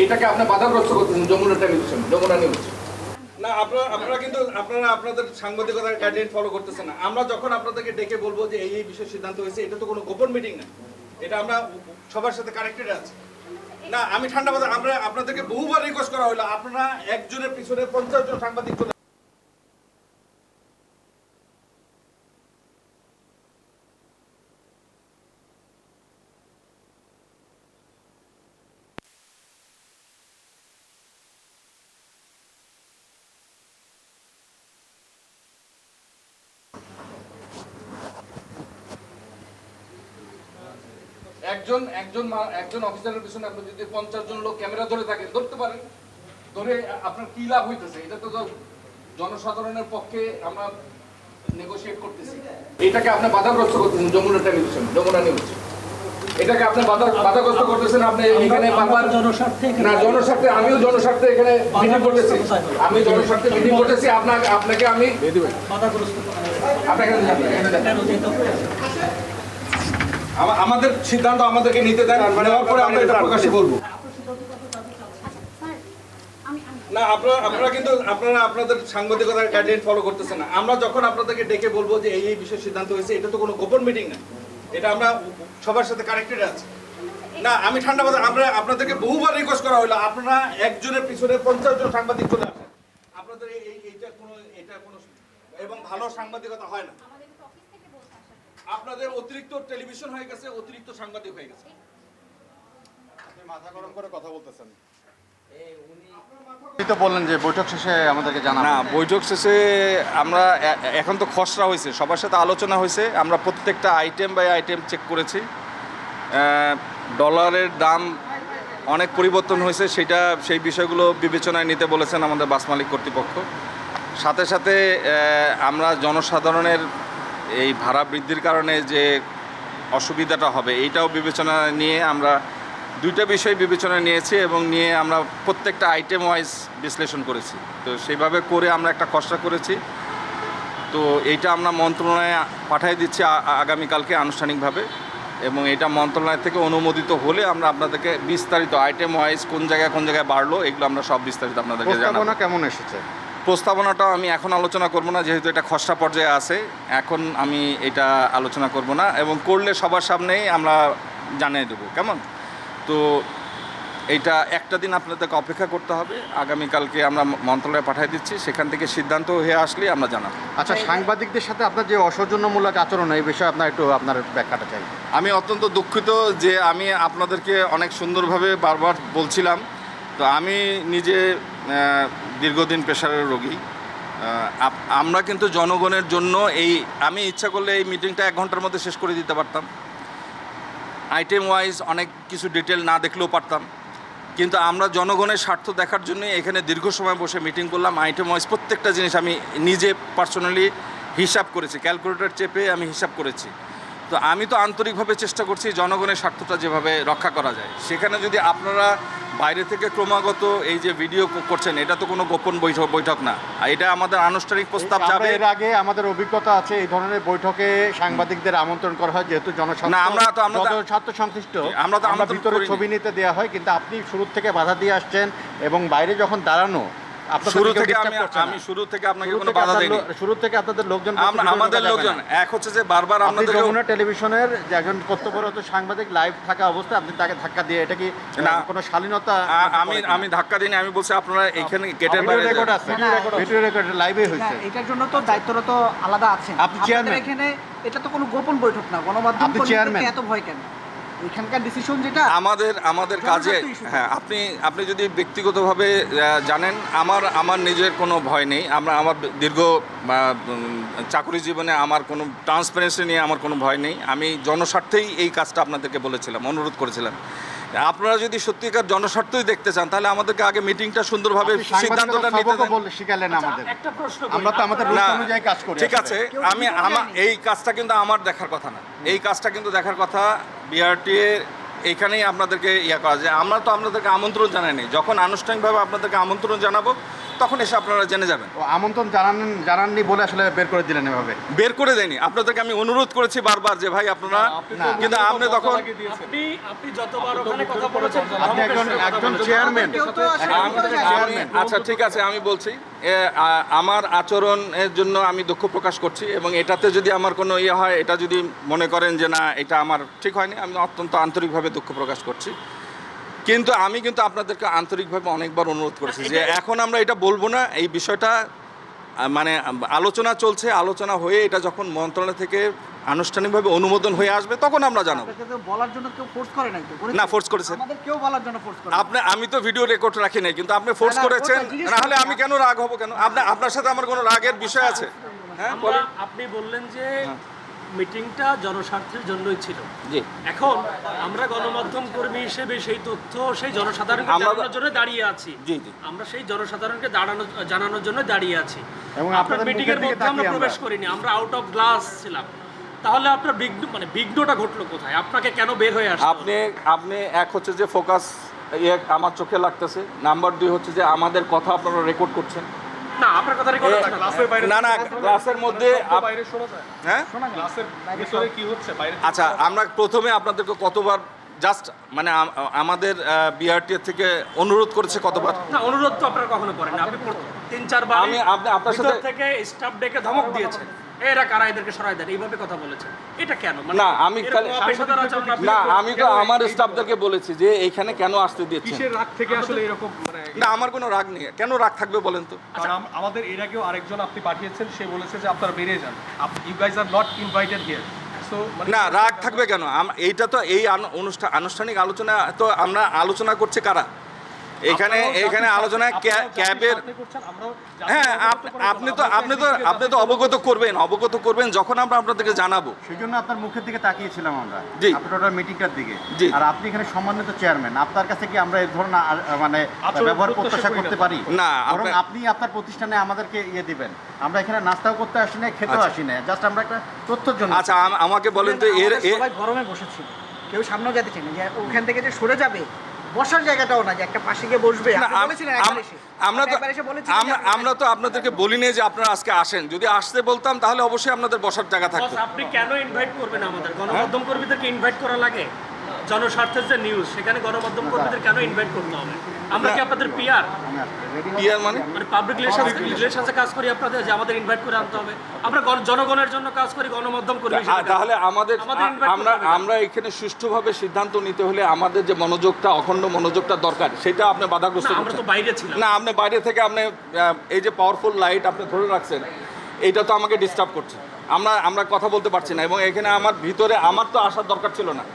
এটাকে আপনি বাধাগ্রস্ত করতেছেন যমুনা টেলিভিশন, যমুনা নিউজ। না আপনারা কিন্তু আপনাদের সাংবাদিকতার গাইডলাইন ফলো করতেছেন না। আমরা যখন আপনাদেরকে ডেকে বলবো যে এই বিষয়ে সিদ্ধান্ত হয়েছে, এটা তো কোনো গোপন মিটিং না, এটা আমরা সবার সাথে কানেক্টেড আছি। না আমি ঠান্ডা মাথায় আমরা আপনাদেরকে বহুবার রিকোয়েস্ট করা হলো, আপনারা একজনের পিছনে 50 জন সাংবাদিক চলে একজন অফিসারের পিছনে আপনি যদি 50 জন লোক ক্যামেরা ধরে থাকেন, ধরতে পারেন, ধরে আপনার কি লাভ হইতেছে? এটা তো জনসাধারণের পক্ষে আমরা নেগোশিয়েট করতেছি। এটাকে আপনি বাধাগ্রস্ত করতেছেন যমুনা টেলিভিশন, যমুনা নিউজ। এটাকে আপনি বাধাগ্রস্ত করতেছেন। আপনি এখানে বারবার জনস্বার্থে আমিও জনস্বার্থে এখানে মিটিং করতেছি, আমি জনস্বার্থে মিটিং করতেছি। আপনাকে আমি আমাদের সিদ্ধান্ত আমাদেরকে নিতে দেন, নেওয়ার পরে আমরা এটা প্রকাশ্যে বলবো। না আপনারা কিন্তু আপনাদের সাংবাদিকতার গাইডলাইন ফলো করতেছেন না। আমরা যখন আপনাদেরকে ডেকে বলবো যে এই বিষয়ে সিদ্ধান্ত হয়েছে, এটা তো কোনো গোপন মিটিং না, এটা আমরা সবার সাথে কানেক্টেড আছি। না আমি ঠান্ডা মাথায় আপনাদেরকে বহুবার রিকোয়েস্ট করা হলো, আপনারা একজনের পিছনে 50 জন সাংবাদিক চলে আসেন। আপনাদের এটা কোনো এবং ভালো সাংবাদিকতা হয় না। আপনাদের অতিরিক্ত টেলিভিশন হয়ে গেছে, অতিরিক্ত সাংবাদিক হয়ে গেছে। আপনি মাথা গরম করে কথা বলতেছেন। আপনি তো বললেন যে বৈঠক শেষে আমাদেরকে জানাবেন। না, বৈঠক শেষে আমরা এখন তো খসড়া হয়েছে, সবার সাথে আলোচনা হয়েছে, আমরা প্রত্যেকটা আইটেম বাই আইটেম চেক করেছি। ডলারের দাম অনেক পরিবর্তন হয়েছে, সেই বিষয়গুলো বিবেচনায় নিতে বলেছেন আমাদের বাস মালিক কর্তৃপক্ষ। সাথে সাথে আমরা জনসাধারণের এই ভাড়া বৃদ্ধির কারণে যে অসুবিধাটা হবে এইটাও বিবেচনা নিয়ে আমরা দুইটা বিষয় বিবেচনায় নিয়েছি এবং নিয়ে আমরা প্রত্যেকটা আইটেম ওয়াইজ বিশ্লেষণ করেছি। তো সেইভাবে করে আমরা একটা খসড়া করেছি। তো এইটা আমরা মন্ত্রণালয়ে পাঠিয়ে দিচ্ছি আগামীকালকে আনুষ্ঠানিকভাবে, এবং এটা মন্ত্রণালয় থেকে অনুমোদিত হলে আমরা আপনাদেরকে বিস্তারিত আইটেম ওয়াইজ কোন জায়গায় বাড়লো এগুলো আমরা সব বিস্তারিত আপনাদেরকে জানাবো। প্রস্তাবনা কেমন এসেছে? প্রস্তাবনাটা আমি এখন আলোচনা করব না, যেহেতু এটা খসড়া পর্যায়ে আছে, এখন আমি এটা আলোচনা করব না, এবং করলে সবার সামনেই আমরা জানিয়ে দেবো। কেমন? তো এইটা একটা দিন আপনাদেরকে অপেক্ষা করতে হবে। আগামীকালকে আমরা মন্ত্রণালয়ে পাঠিয়ে দিচ্ছি, সেখান থেকে সিদ্ধান্ত হয়ে আসলে আমরা জানাবো। আচ্ছা, সাংবাদিকদের সাথে আপনার যে অসৌজন্যমূলক আচরণ, এই বিষয়ে আপনার ব্যাখ্যাটা চাই। আমি অত্যন্ত দুঃখিত যে আমি আপনাদেরকে অনেক সুন্দরভাবে বারবার বলছিলাম। তো আমি নিজে দীর্ঘদিন প্রেশারের রোগী। আমরা কিন্তু জনগণের জন্য আমি ইচ্ছা করলে এই মিটিংটা 1 ঘন্টার মধ্যে শেষ করে দিতে পারতাম, আইটেম ওয়াইজ অনেক কিছু ডিটেল না দেখলেও পারতাম, কিন্তু আমরা জনগণের স্বার্থ দেখার জন্য এখানে দীর্ঘ সময় বসে মিটিং করলাম। আইটেম ওয়াইজ প্রত্যেকটা জিনিস আমি নিজে পার্সোনালি হিসাব করেছি, ক্যালকুলেটর চেপে আমি হিসাব করেছি। তো আমি তো আন্তরিকভাবে চেষ্টা করছি জনগণের স্বার্থটা যেভাবে রক্ষা করা যায়। সেখানে যদি আপনারা বাইরে থেকে ক্রমাগত এই যে ভিডিও করছেন, এটা তো কোনো গোপন বৈঠক না, এটা আমাদের আনুষ্ঠানিক প্রস্তাব যাবে। এর আগে আমাদের অভিজ্ঞতা আছে এই ধরনের বৈঠকে সাংবাদিকদের আমন্ত্রণ করা হয়, যেহেতু স্বার্থ সংশ্লিষ্ট, আমরা ভিতরে ছবি নিতে দেওয়া হয়, কিন্তু আপনি শুরু থেকে বাধা দিয়ে আসছেন এবং বাইরে যখন দাঁড়ানো শুরু থেকে আপনাকে কোনো বাধা দেইনি। শুরু থেকে আপনাদের লোকজন, আমাদের লোকজন এক হচ্ছে যে বারবার আপনাদের যমুনা টেলিভিশনের যে একজন কর্তব্যরত সাংবাদিক লাইভ থাকা অবস্থায় আপনি তাকে ধাক্কা দিয়ে, এটা কি কোনো শালীনতা? আমি ধাক্কা দিইনি, আমি বলছি আপনারা এখানে গেটের বাইরে রেকর্ড আছে, ভিডিও রেকর্ড লাইভে হয়েছে। এটার জন্য তো দায়িত্বরত আলাদা আছেন আপনি চেয়ারম্যান এখানে, এটা তো কোনো গোপন বৈঠক না, গণমাধ্যম কর্মীদেরকে এত ভয় কেন? এখানকার ডিসিশন যেটা আমাদের কাজে, হ্যাঁ, আপনি যদি ব্যক্তিগতভাবে জানেন, আমার নিজের কোনো ভয় নেই। আমার দীর্ঘ চাকরি জীবনে আমার কোনো ট্রান্সপারেন্সি নিয়ে আমার কোনো ভয় নেই। আমি জনস্বার্থেই এই কাজটা আপনাদেরকে বলেছিলাম, অনুরোধ করেছিলাম। আপনারা যদি সত্যিকার জনস্বার্থই দেখতে চান, তাহলে আমাদেরকে আগে মিটিংটা সুন্দরভাবে সিদ্ধান্তটা নিতে শিখালেন আমাদের। একটা প্রশ্ন, আমরা তো আমাদের রুলস অনুযায়ী কাজ করি। ঠিক আছে, এই কাজটা কিন্তু আমার দেখার কথা না, এই কাজটা কিন্তু দেখার কথা বিআরটি এইখানেই আপনাদেরকে করা যায়। আমরা তো আপনাদেরকে আমন্ত্রণ জানাইনি, যখন আনুষ্ঠানিকভাবে আপনাদেরকে আমন্ত্রণ জানাবো তখন এসে আপনারা জেনে যাবেন। আমন্ত্রণ জানাননি বলে আসলে বের করে দিলেন এভাবে? বের করে দেয়নি, আপনাদেরকে আমি অনুরোধ করেছি বারবার যে ভাই আপনারা, কিন্তু আপনি তখন আপনি যতবার ওখানে কথা বলেছেন, আপনি একজন চেয়ারম্যান। আচ্ছা ঠিক আছে, আমি বলছি আমার আচরণের জন্য আমি দুঃখ প্রকাশ করছি, এবং এটাতে যদি আমার কোনো ইয়ে হয়, এটা যদি মনে করেন যে না এটা আমার ঠিক হয়নি, আমি অত্যন্ত আন্তরিকভাবে দুঃখ প্রকাশ করছি। কিন্তু আমি কিন্তু আপনাদেরকে আন্তরিকভাবে অনেকবার অনুরোধ করেছি যে এখন আমরা এটা বলবো না, এই বিষয়টা মানে আলোচনা চলছে, আলোচনা হয়ে এটা যখন মন্ত্রণালয় থেকে আনুষ্ঠানিকভাবে অনুমোদন হয়ে আসবে তখন আমরা জানাবো। বলার জন্য কেউ ফোর্স করে নাই তো? না, ফোর্স করেছেন আমাদের কেউ বলার জন্য ফোর্স করে। আমি তো ভিডিও রেকর্ড রাখি নাই, কিন্তু আপনি ফোর্স করেছেন, না হলে আমি কেন রাগ হব কেন? আপনার সাথে আমার কোনো রাগের বিষয় আছে? হ্যাঁ, আপনি বললেন যে মিটিংটা জনস্বার্থের জন্যই ছিল। জি। এখন আমরা গণমাধ্যম কর্মী হিসেবে সেই তথ্য সেই জনসাধারণকে জানানোর জন্য দাঁড়িয়ে আছি। জি জি। আমরা সেই জনসাধারণকে জানানোর জন্য দাঁড়িয়ে আছি। এবং আপনার মিটিং এর মধ্যে আমরা প্রবেশ করিনি, আমরা আউট অফ গ্লাস ছিলাম। তাহলে আপনার বিঘ্নটা ঘটলো কোথায়? আপনাকে কেন বের হয়ে আসলো? আপনি এক হচ্ছে যে ফোকাস আমার চোখে লাগতেছে, নাম্বার 2 হচ্ছে যে আমাদের কথা আপনারা রেকর্ড করছেন। না, আপনার কথা রেকর্ড হচ্ছে না। না ক্লাসের মধ্যে হ্যাঁ আচ্ছা, আমরা প্রথমে আপনাদেরকে কতবার জাস্ট মানে আমাদের বিআরটি থেকে অনুরোধ করেছে কতবার? না, অনুরোধ তো আপনারা কখনো করেন না। আপনি 3-4 বার আপনার সাথে থেকে স্টাফ ডেকে ধমক দিয়েছেন, এরা কারা, এদেরকে সরাই দেন, এইভাবে কথা বলেছেন। এটা কেন? না আমি না, আমি তো আমার স্টাফদেরকে বলেছি যে এইখানে কেন আসতে দিয়েছেন। কিসের রাগ থেকে আসলে এরকম মানে? না, আমার কোনো রাগ নেই। কেন রাগ থাকবে বলেন তো? আমাদের এর আগেও আরেকজন আপনি পাঠিয়েছেন, সে বলেছে যে আপনারা বেরিয়ে যান, you guys are not invited here. না, রাগ থাকবে কেন? এইটা তো এই আনুষ্ঠানিক আলোচনা, তো আমরা আলোচনা করছি কারা এখানে আলোচনা ক্যাবের। হ্যাঁ, আপনি তো অবগত করবেন যখন আমরা আপনাদেরকে জানাবো। সেই জন্য আপনার মুখের দিকে তাকিয়েছিলাম আমরা, জি, আপনার মিটিংটার দিকে। জি। আর আপনি এখানে সম্মানিত চেয়ারম্যান, আপনার কাছে কি আমরা এই ধরনের মানে ব্যবহার প্রত্যাশা করতে পারি? না, আপনি আপনার প্রতিষ্ঠানে আমাদেরকে ইয়ে দিবেন। আমরা এখানে নাস্তাও করতে আসি না, খেতেও আসি না, জাস্ট আমরা একটা তথ্যের জন্য। আচ্ছা, আমাকে বলেন তো সবাই গরমে বসেছিল, কেউ সামনেও যেতে চায় না, যে ওখান থেকে যে সরে যাবে, বসার জায়গাটাও না যে একটা পাশে গিয়ে বসবে। আমরা তো আপনাদেরকে বলিনি যে আপনারা আজকে আসেন। যদি আসতে বলতাম তাহলে অবশ্যই আপনাদের বসার জায়গা থাকতো। আপনি কেন ইনভাইট করবেন আমাদের? গণমাধ্যম কর্মীদেরকে ইনভাইট করা লাগে? জনস্বার্থের যে নিউজ, সেখানে গণমাধ্যম কর্মীদের কেন ইনভাইট করতে হবে? আমরা কি আপনাদের পিআর মানে পাবলিক রিলেশনসে কাজ করি আপনাদের, যে আমাদের ইনভাইট করে আনতে হবে? আমরা জনগণের জন্য কাজ করি, গণমাধ্যম কর্মী হিসেবে। তাহলে আমরা এখানে সুষ্ঠুভাবে সিদ্ধান্ত নিতে হলে আমাদের যে মনোযোগটা, অখণ্ড মনোযোগটা দরকার, সেটা আপনি বাধাগ্রস্ত করছেন। আমরা তো বাইরে ছিলাম। না, আপনি বাইরে থেকে আপনি এই যে পাওয়ারফুল লাইট আপনি ধরে রাখছেন, এইটা তো আমাকে ডিস্টার্ব করছে। আমরা কথা বলতে পারছি না, এবং এখানে আমার ভিতরে আমার তো আসার দরকার ছিল না।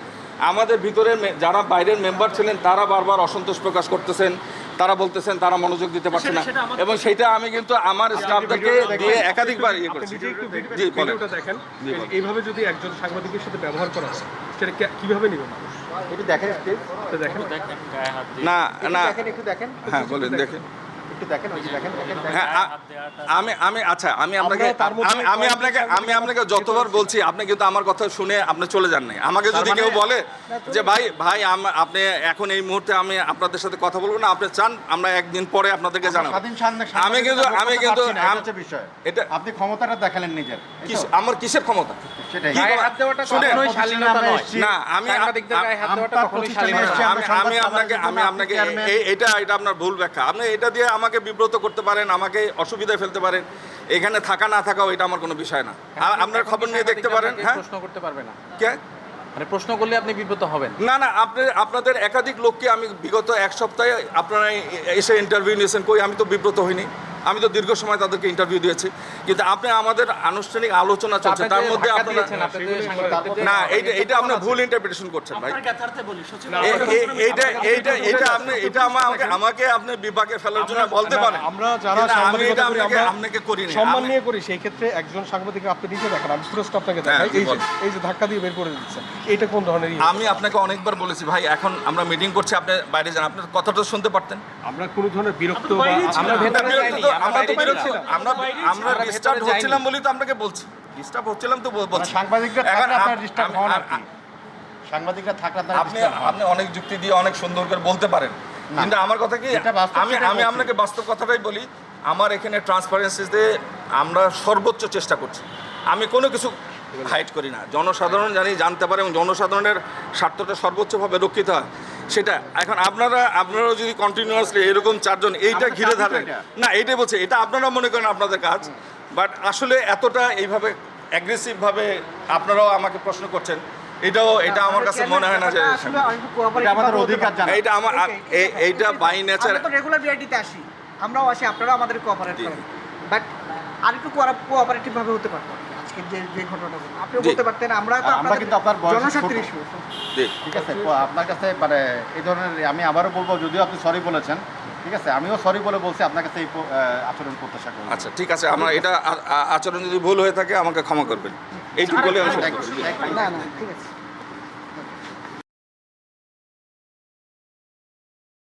আমাদের ভিতরে যারা বাইরের মেম্বার ছিলেন তারা বারবার অসন্তোষ প্রকাশ করতেছেন, তারা বলতেছেন তারা মনোযোগ দিতে পারছে না, এবং সেটা আমি কিন্তু আমার স্টাফদেরকে দিয়ে একাধিকবার ইয়ে করেছি। জি, ভিডিওটা দেখেন, এইভাবে যদি একজন সাংবাদিকের সাথে ব্যবহার করা হয়, সেটা কিভাবে নেবে মানুষ? একটু দেখেন, দেখেন না না, একটু দেখেন। হ্যাঁ বলেন, দেখেন। হ্যাঁ, আমি আপনাকে যতবার বলছি, আপনি কিন্তু আমার কথা শুনে আপনি চলে যান নাই। আমাকে যদি কেউ বলে যে ভাই আপনি এখন এই মুহূর্তে আমি আপনাদের সাথে কথা বলবো না, আপনি চান আমরা একদিন পরে আপনাদেরকে জানাবো, আমি কিন্তু এটা আপনি ক্ষমতাটা দেখালেন নিজের। আমার কিসের ক্ষমতা? সেটাই। না, আমি আপনাকে এটা আপনার ভুল ব্যাখ্যা। আপনি এটা দিয়ে আমাকে বিব্রত করতে পারেন, আমাকে অসুবিধায় ফেলতে পারেন। এখানে থাকা না থাকাও এটা আমার কোনো বিষয় না। আপনার খবর নিয়ে দেখতে পারেন। হ্যাঁ, প্রশ্ন করতে পারবে না। কে মানে প্রশ্ন করলে আপনি বিব্রত হবেন? না, আপনাদের একাধিক লোককে আমি বিগত এক সপ্তাহে আপনারা এসে ইন্টারভিউ নিয়েছেন, কই আমি তো বিব্রত হইনি। আমি তো দীর্ঘ সময় তাদেরকে ইন্টারভিউ দিয়েছি, কিন্তু আপনি আমাদের আনুষ্ঠানিক আলোচনা চলছে, তার মধ্যে আপনারা না, এইটা আপনি ভুল ইন্টারপ্রিটেশন করছেন ভাই। আমাকে আপনি বিভাগে ফেলার জন্য বলতে পারেন। আমরা যারা আপনাকে করি না, সম্মান নিয়ে করি, সেই ক্ষেত্রে একজন সাংবাদিক আপনি নিজে দেখেন, আমি পুরো আপনাকে দেখাই, এই যে ধাক্কা দিয়ে বের করে দিচ্ছেন, এটা কোন ধরনের? আমি আপনাকে অনেকবার বলেছি ভাই, এখন আমরা মিটিং করছি, আপনি বাইরে যান, আপনার কথাটা শুনতে পারতেন। আমরা কোনো ধরনের বিরক্ত আমরা ডিস্টার্ব হচ্ছিলাম বলেই তো আপনাকে বলছি, ডিস্টার্ব হচ্ছিলাম তো বলছি। সাংবাদিকরা থাকলে আপনি অনেক যুক্তি দিয়ে অনেক সুন্দর করে বলতে পারেন, কিন্তু আমার কথা কি, আমি আপনাকে বাস্তব কথাটাই বলি। আমার এখানে ট্রান্সপারেন্সিতে আমরা সর্বোচ্চ চেষ্টা করছি। আমি কোনো কিছু হাইড করি না, জনসাধারণ জানতে পারে এবং জনসাধারণের স্বার্থটা সর্বোচ্চভাবে রক্ষিত হয় সেটা। এখন আপনারাও যদি কন্টিনিউয়াসলি এরকম চারজন এইটা ঘিরে ধরেন, না এইটাই বলছে, এটা আপনারা মনে করেন আপনাদের কাজ, বাট আসলে এতটা এইভাবে অ্যাগ্রেসিভভাবে আপনারাও আমাকে প্রশ্ন করছেন, এটা আমার কাছে মনে হয় না যে আমাদের অধিকার জানা। এইটা আমার এইটা বাই নেচার। আমরা তো রেগুলার বিআরটিতে আসি, আমরাও আসি, আপনারাও আমাদের কোঅপারেট করেন, বাট আরেকটু কোঅপারেটিভ ভাবে হতে পারতো। আজকে যে ঘটনাটা আপনিও বলতে পারতেন, আমরা কিন্তু আপনার জনস্বার্থের ইস্যু। ঠিক আছে, আপনার কাছে মানে এই ধরনের, আমি আবারও বলবো, যদিও আপনি সরি বলেছেন, ঠিক আছে, আমিও সরি বলছি, আপনার কাছে এই আচরণ প্রত্যাশা করি। আচ্ছা ঠিক আছে, আমরা এটা আচরণ যদি ভুল হয়ে থাকে আমাকে ক্ষমা করবেন, এইটুকু বলে আমি শেষ করছি। না ঠিক আছে।